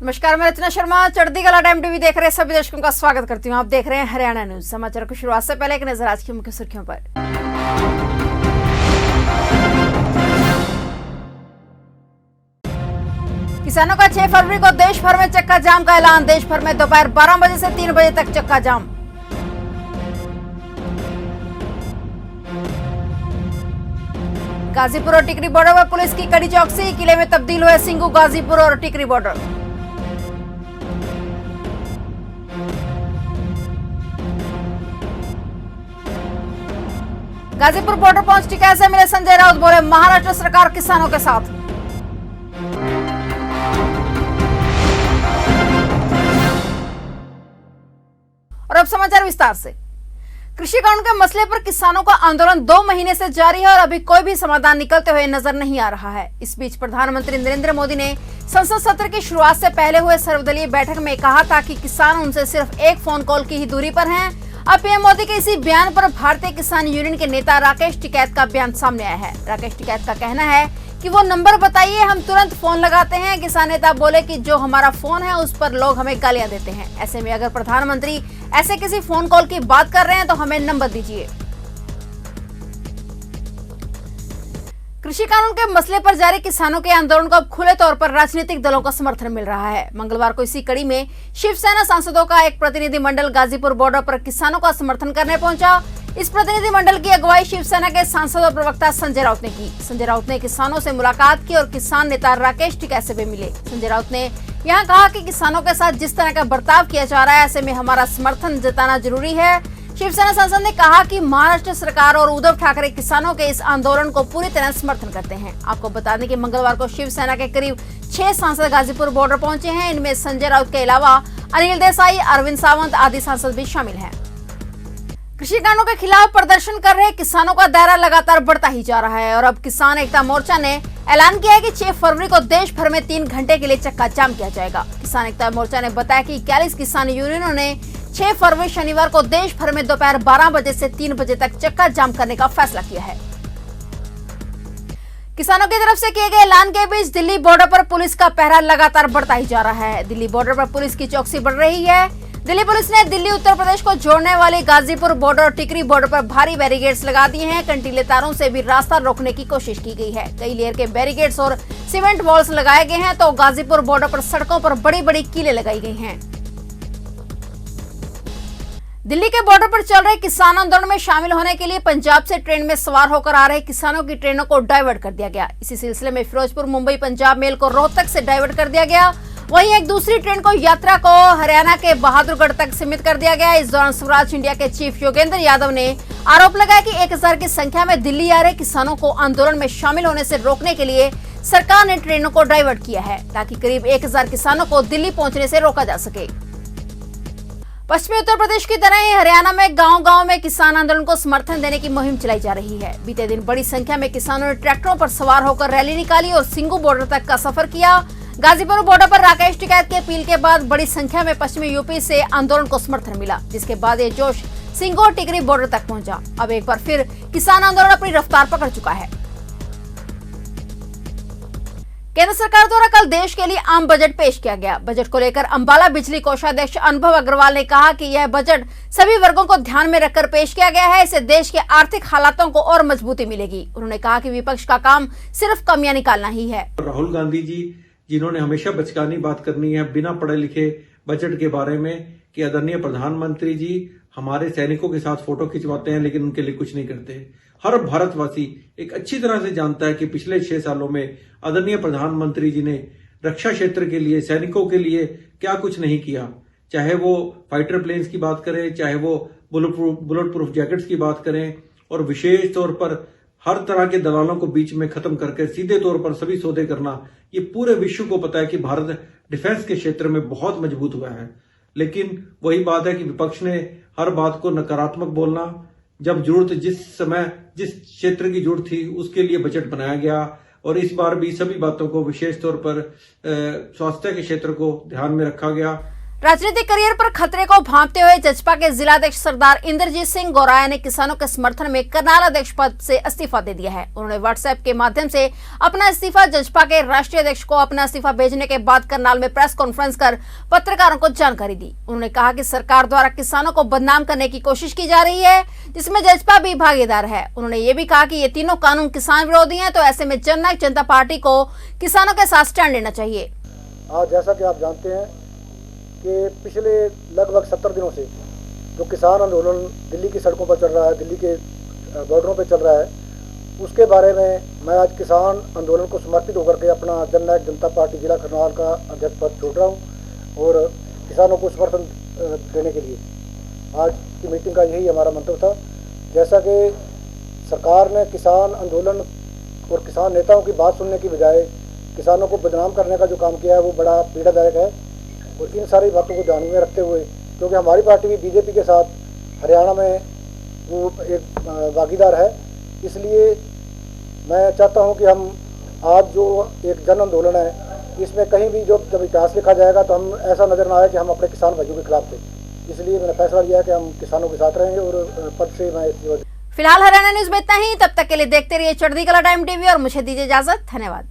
नमस्कार, मैं रचना शर्मा चढ़ती कला टाइम टीवी देख रहे सभी दर्शकों का स्वागत करती हूं। आप देख रहे हैं हरियाणा न्यूज। समाचार की शुरुआत से पहले एक नजर आज की मुख्य सुर्खियों पर। किसानों का 6 फरवरी को देश भर में चक्का जाम का ऐलान। देश भर में दोपहर 12 बजे से 3 बजे तक चक्का जाम। गाजीपुर और टिकरी बॉर्डर पर पुलिस की कड़ी चौकसी। किले में तब्दील हुए सिंगू, गाजीपुर और टिकरी बॉर्डर। गाजीपुर बॉर्डर पहुंच टिकैत से मिले संजय राउत, बोले महाराष्ट्र सरकार किसानों के साथ। और अब समाचार विस्तार से। कृषि कानून के मसले पर किसानों का आंदोलन 2 महीने से जारी है और अभी कोई भी समाधान निकलते हुए नजर नहीं आ रहा है। इस बीच प्रधानमंत्री नरेंद्र मोदी ने संसद सत्र की शुरुआत से पहले हुए सर्वदलीय बैठक में कहा था कि किसान उनसे सिर्फ एक फोन कॉल की ही दूरी पर हैं। अब पीएम मोदी के इसी बयान पर भारतीय किसान यूनियन के नेता राकेश टिकैत का बयान सामने आया है। राकेश टिकैत का कहना है कि वो नंबर बताइए, हम तुरंत फोन लगाते हैं। किसान नेता बोले कि जो हमारा फोन है उस पर लोग हमें गालियां देते हैं। ऐसे में अगर प्रधानमंत्री ऐसे किसी फोन कॉल की बात कर रहे हैं तो हमें नंबर दीजिए। कृषि कानून के मसले पर जारी किसानों के आंदोलन को अब खुले तौर पर राजनीतिक दलों का समर्थन मिल रहा है। मंगलवार को इसी कड़ी में शिवसेना सांसदों का एक प्रतिनिधिमंडल गाजीपुर बॉर्डर पर किसानों का समर्थन करने पहुंचा। इस प्रतिनिधिमंडल की अगुवाई शिवसेना के सांसद और प्रवक्ता संजय राउत ने की। संजय राउत ने किसानों से मुलाकात की और किसान नेता राकेश टिकैत से भी मिले। संजय राउत ने यहाँ कहा कि किसानों के साथ जिस तरह का बर्ताव किया जा रहा है, ऐसे में हमारा समर्थन जताना जरूरी है। शिवसेना सांसद ने कहा कि महाराष्ट्र सरकार और उद्धव ठाकरे किसानों के इस आंदोलन को पूरी तरह समर्थन करते हैं। आपको बता दें कि मंगलवार को शिवसेना के करीब 6 सांसद गाजीपुर बॉर्डर पहुंचे हैं। इनमें संजय राउत के अलावा अनिल देसाई, अरविंद सावंत आदि सांसद भी शामिल हैं। कृषि कानूनों के खिलाफ प्रदर्शन कर रहे किसानों का दायरा लगातार बढ़ता ही जा रहा है और अब किसान एकता मोर्चा ने ऐलान किया है कि 6 फरवरी को देश भर में 3 घंटे के लिए चक्का जाम किया जाएगा। किसान एकता मोर्चा ने बताया कि 41 किसान यूनियनों ने 6 फरवरी शनिवार को देश भर में दोपहर 12 बजे से 3 बजे तक चक्का जाम करने का फैसला किया है। किसानों की तरफ से किए गए ऐलान के बीच दिल्ली बॉर्डर पर पुलिस का पहरा लगातार बढ़ता ही जा रहा है। दिल्ली बॉर्डर पर पुलिस की चौकसी बढ़ रही है। दिल्ली पुलिस ने दिल्ली उत्तर प्रदेश को जोड़ने वाले गाजीपुर बॉर्डर और टिकरी बॉर्डर पर भारी बैरिकेड्स लगा दिए हैं। कंटीले तारों से भी रास्ता रोकने की कोशिश की गई है। कई लेयर के बैरिकेड्स और सीमेंट वॉल्स लगाए गए हैं तो गाजीपुर बॉर्डर पर सड़कों पर बड़ी बड़ी कीलें लगाई गई हैं। दिल्ली के बॉर्डर पर चल रहे किसान आंदोलन में शामिल होने के लिए पंजाब से ट्रेन में सवार होकर आ रहे किसानों की ट्रेनों को डाइवर्ट कर दिया गया। इसी सिलसिले में फिरोजपुर मुंबई पंजाब मेल को रोहतक से डाइवर्ट कर दिया गया। वहीं एक दूसरी ट्रेन को यात्रा को हरियाणा के बहादुरगढ़ तक सीमित कर दिया गया। इस दौरान स्वराज इंडिया के चीफ योगेंद्र यादव ने आरोप लगाया कि 1000 की संख्या में दिल्ली आ रहे किसानों को आंदोलन में शामिल होने से रोकने के लिए सरकार ने ट्रेनों को डाइवर्ट किया है ताकि करीब 1000 किसानों को दिल्ली पहुंचने से रोका जा सके। पश्चिमी उत्तर प्रदेश की तरह ही हरियाणा में गांव-गांव में किसान आंदोलन को समर्थन देने की मुहिम चलाई जा रही है। बीते दिन बड़ी संख्या में किसानों ने ट्रैक्टरों पर सवार होकर रैली निकाली और सिंगू बॉर्डर तक का सफर किया। गाजीपुर बॉर्डर पर राकेश टिकैत के अपील के बाद बड़ी संख्या में पश्चिमी यूपी से आंदोलन को समर्थन मिला, जिसके बाद ये जोश सिंगू और टिकरी बॉर्डर तक पहुंचा। अब एक बार फिर किसान आंदोलन अपनी रफ्तार पकड़ चुका है। केंद्र सरकार द्वारा कल देश के लिए आम बजट पेश किया गया। बजट को लेकर अंबाला बिजली कोषाध्यक्ष अनुभव अग्रवाल ने कहा कि यह बजट सभी वर्गों को ध्यान में रखकर पेश किया गया है। इससे देश के आर्थिक हालातों को और मजबूती मिलेगी। उन्होंने कहा कि विपक्ष का काम सिर्फ कमियां निकालना ही है। राहुल गांधी जी जिन्होंने हमेशा बचकानी बात करनी है बिना पढ़े लिखे बजट के बारे में कि आदरणीय प्रधानमंत्री जी हमारे सैनिकों के साथ फोटो खिंचवाते हैं लेकिन उनके लिए कुछ नहीं करते। हर भारतवासी एक अच्छी तरह से जानता है कि पिछले 6 सालों में आदरणीय प्रधानमंत्री जी ने रक्षा क्षेत्र के लिए, सैनिकों के लिए क्या कुछ नहीं किया। चाहे वो फाइटर प्लेन्स की बात करें, चाहे वो बुलेट प्रूफ जैकेट्स की बात करें और विशेष तौर पर हर तरह के दलालों को बीच में खत्म करके सीधे तौर पर सभी सौदे करना। ये पूरे विश्व को पता है कि भारत डिफेंस के क्षेत्र में बहुत मजबूत हुआ है। लेकिन वही बात है कि विपक्ष ने हर बात को नकारात्मक बोलना, जब जरूरत जिस समय जिस क्षेत्र की जरूरत थी उसके लिए बजट बनाया गया। और इस बार भी सभी बातों को विशेष तौर पर स्वास्थ्य के क्षेत्र को ध्यान में रखा गया। राजनीतिक करियर पर खतरे को भांपते हुए जजपा के जिलाध्यक्ष सरदार इंद्रजीत सिंह गौराया ने किसानों के समर्थन में करनाल अध्यक्ष पद से इस्तीफा दे दिया है। उन्होंने व्हाट्सएप के माध्यम से अपना इस्तीफा जजपा के राष्ट्रीय अध्यक्ष को अपना इस्तीफा भेजने के बाद करनाल में प्रेस कॉन्फ्रेंस कर पत्रकारों को जानकारी दी। उन्होंने कहा कि सरकार द्वारा किसानों को बदनाम करने की कोशिश की जा रही है, जिसमें जजपा भी भागीदार है। उन्होंने ये भी कहा कि ये तीनों कानून किसान विरोधी है, तो ऐसे में जननायक जनता पार्टी को किसानों के साथ स्टैंड लेना चाहिए। आज जैसा कि आप जानते हैं कि पिछले लगभग 70 दिनों से जो किसान आंदोलन दिल्ली की सड़कों पर चल रहा है, दिल्ली के बॉर्डरों पर चल रहा है, उसके बारे में मैं आज किसान आंदोलन को समर्पित होकर के अपना जननायक जनता पार्टी जिला करनाल का अध्यक्ष पद छोड़ रहा हूँ और किसानों को समर्थन देने के लिए आज की मीटिंग का यही हमारा मंतव्य था। जैसा कि सरकार ने किसान आंदोलन और किसान नेताओं की बात सुनने की बजाय किसानों को बदनाम करने का जो काम किया है वो बड़ा पीड़ादायक है और इन सारी बातों को ध्यान में रखते हुए, क्योंकि हमारी पार्टी भी बीजेपी के साथ हरियाणा में वो एक भागीदार है, इसलिए मैं चाहता हूं कि हम आज जो एक जन आंदोलन है इसमें कहीं भी जब इतिहास लिखा जाएगा तो हम ऐसा नजर ना आए कि हम अपने किसान भाइयों के खिलाफ थे। इसलिए मैंने फैसला लिया कि हम किसानों के साथ रहेंगे और पद से मैं फिलहाल हरियाणा न्यूज में इतना ही। तब तक के लिए देखते रहिए चढ़ती कला टाइम टीवी और मुझे दीजिए इजाजत। धन्यवाद।